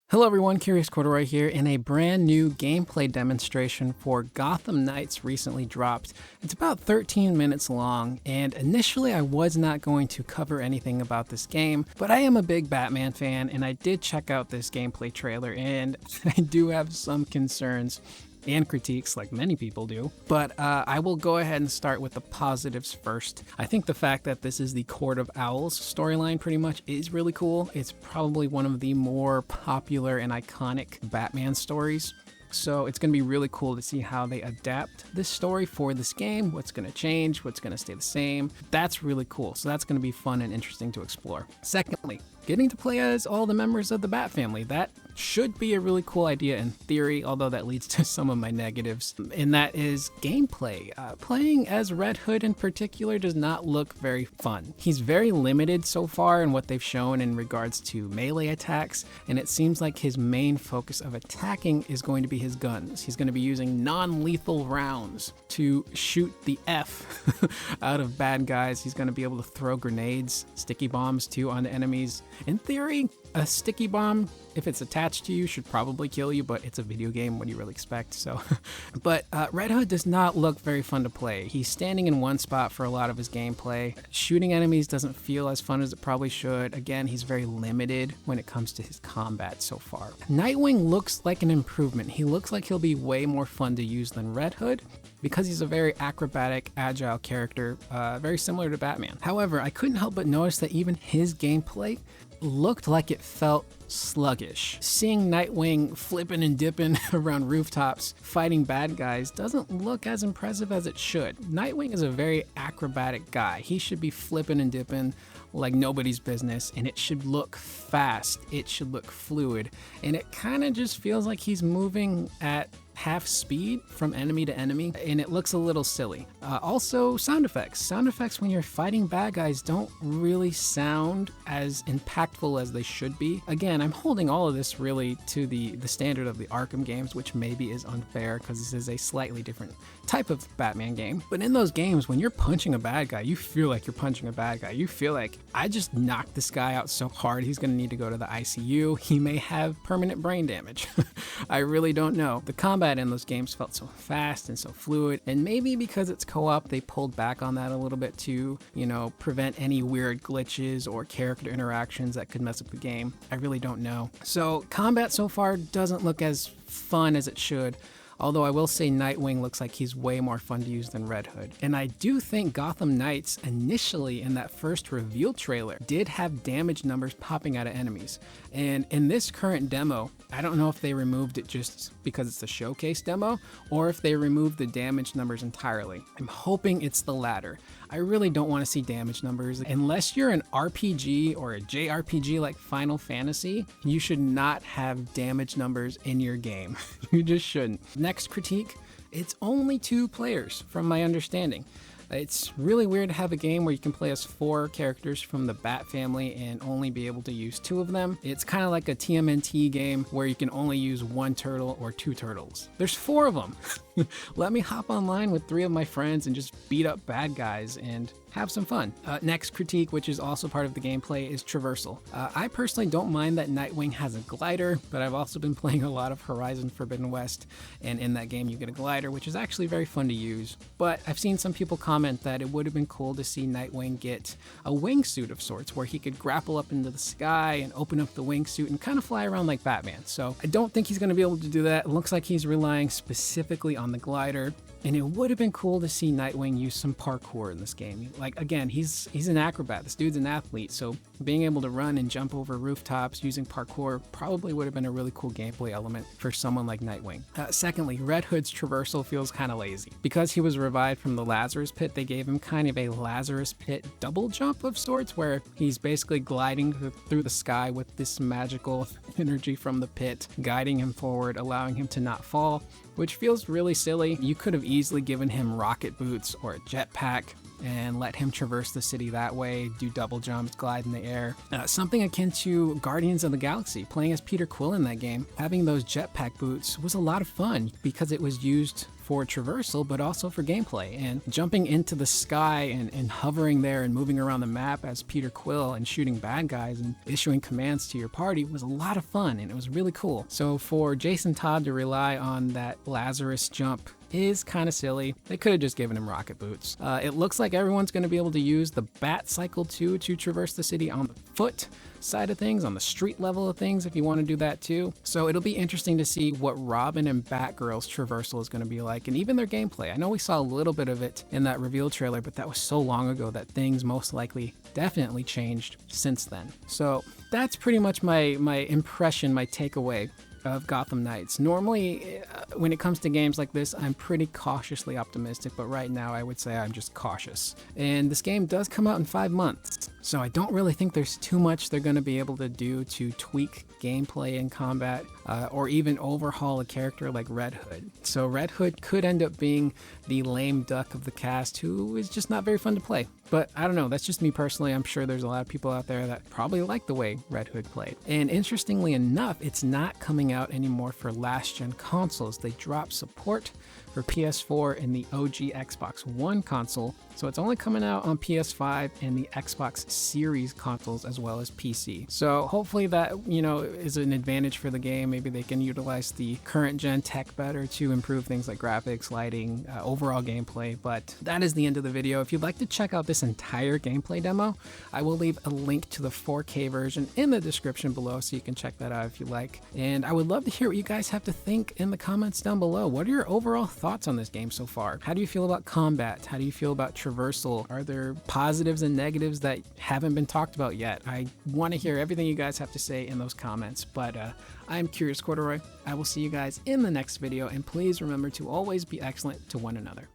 Hello everyone, Curious Corduroy here in a brand new gameplay demonstration for Gotham Knights recently dropped. It's about 13 minutes long, and initially I was not going to cover anything about this game, but I am a big Batman fan and I did check out this gameplay trailer and I do have some concerns and critiques like many people do, but I will go ahead and start with the positives first. I think the fact that this is the Court of Owls storyline pretty much is really cool. It's probably one of the more popular and iconic Batman stories. So it's going to be really cool to see how they adapt this story for this game, what's going to change, what's going to stay the same. That's really cool. So that's going to be fun and interesting to explore. Secondly, getting to play as all the members of the Bat family. That should be a really cool idea in theory, although that leads to some of my negatives, and that is gameplay. Playing as Red Hood in particular does not look very fun. He's very limited so far in what they've shown in regards to melee attacks, and it seems like his main focus of attacking is going to be his guns. He's going to be using non-lethal rounds to shoot the F out of bad guys. He's going to be able to throw grenades, sticky bombs too onto enemies. In theory, a sticky bomb, if it's attached to you, should probably kill you, but it's a video game. What do you really expect? So, but Red Hood does not look very fun to play. He's standing in one spot for a lot of his gameplay. Shooting enemies doesn't feel as fun as it probably should. Again, he's very limited when it comes to his combat so far. Nightwing looks like an improvement. He looks like he'll be way more fun to use than Red Hood, because he's a very acrobatic, agile character, very similar to Batman. However, I couldn't help but notice that even his gameplay looked like it felt sluggish. Seeing Nightwing flipping and dipping around rooftops fighting bad guys doesn't look as impressive as it should. Nightwing is a very acrobatic guy. He should be flipping and dipping like nobody's business, and it should look fast, it should look fluid, and it kind of just feels like he's moving at half speed from enemy to enemy, and it looks a little silly. Also, sound effects. Sound effects when you're fighting bad guys don't really sound as impactful as they should be. Again, I'm holding all of this really to the standard of the Arkham games, which maybe is unfair because this is a slightly different type of Batman game. But in those games, when you're punching a bad guy, you feel like you're punching a bad guy. You feel like, I just knocked this guy out so hard, he's gonna need to go to the ICU. He may have permanent brain damage. I really don't know. The combat in those games felt so fast and so fluid, and maybe because it's co-op, they pulled back on that a little bit to, prevent any weird glitches or character interactions that could mess up the game. I really don't know. So combat so far doesn't look as fun as it should. Although I will say Nightwing looks like he's way more fun to use than Red Hood. And I do think Gotham Knights initially in that first reveal trailer did have damage numbers popping out of enemies. And in this current demo, I don't know if they removed it just because it's a showcase demo or if they removed the damage numbers entirely. I'm hoping it's the latter. I really don't want to see damage numbers. Unless you're an RPG or a JRPG like Final Fantasy, you should not have damage numbers in your game. You just shouldn't. Next critique, it's only 2 players from my understanding. It's really weird to have a game where you can play as 4 characters from the Bat family and only be able to use 2 of them. It's kind of like a TMNT game where you can only use 1 turtle or 2 turtles. There's 4 of them. Let me hop online with 3 of my friends and just beat up bad guys and have some fun. Next critique, which is also part of the gameplay, is Traversal. I personally don't mind that Nightwing has a glider, but I've also been playing a lot of Horizon Forbidden West, and in that game you get a glider, which is actually very fun to use. But I've seen some people comment that it would have been cool to see Nightwing get a wingsuit of sorts, where he could grapple up into the sky and open up the wingsuit and kind of fly around like Batman. So I don't think he's going to be able to do that. It looks like he's relying specifically on the glider. And it would have been cool to see Nightwing use some parkour in this game. Like, again, he's an acrobat. This dude's an athlete, so being able to run and jump over rooftops using parkour probably would have been a really cool gameplay element for someone like Nightwing. Secondly, Red Hood's traversal feels kind of lazy. Because he was revived from the Lazarus Pit, they gave him kind of a Lazarus Pit double jump of sorts, where he's basically gliding through the sky with this magical energy from the pit, guiding him forward, allowing him to not fall, which feels really silly. You could have easily given him rocket boots or a jetpack and let him traverse the city that way, do double jumps, glide in the air. Something akin to Guardians of the Galaxy, playing as Peter Quill in that game. Having those jetpack boots was a lot of fun because it was used for traversal, but also for gameplay. And jumping into the sky and hovering there and moving around the map as Peter Quill and shooting bad guys and issuing commands to your party was a lot of fun, and it was really cool. So for Jason Todd to rely on that Lazarus jump is kind of silly. They could have just given him rocket boots. It looks like everyone's going to be able to use the Bat Cycle too to traverse the city on the foot side of things, on the street level of things, if you want to do that too. So it'll be interesting to see what Robin and Batgirl's traversal is going to be like, and even their gameplay. I know we saw a little bit of it in that reveal trailer, but that was so long ago that things most likely definitely changed since then. So that's pretty much my impression, my takeaway of Gotham Knights. Normally, when it comes to games like this, I'm pretty cautiously optimistic, but right now I would say I'm just cautious. And this game does come out in 5 months, so I don't really think there's too much they're going to be able to do to tweak gameplay and combat, or even overhaul a character like Red Hood. So Red Hood could end up being the lame duck of the cast who is just not very fun to play. But I don't know, that's just me personally. I'm sure there's a lot of people out there that probably like the way Red Hood played. And interestingly enough, it's not coming out anymore for last-gen consoles. They dropped support for PS4 and the OG Xbox One console, so it's only coming out on PS5 and the Xbox Series consoles as well as PC. So hopefully that, is an advantage for the game. Maybe they can utilize the current gen tech better to improve things like graphics, lighting, overall gameplay. But that is the end of the video. If you'd like to check out this entire gameplay demo, I will leave a link to the 4K version in the description below, so you can check that out if you like. And I would love to hear what you guys have to think in the comments down below. What are your overall thoughts on this game so far? How do you feel about combat? How do you feel about traversal? Are there positives and negatives that haven't been talked about yet? I want to hear everything you guys have to say in those comments. But I'm Curious Corduroy. I will see you guys in the next video, and please remember to always be excellent to one another.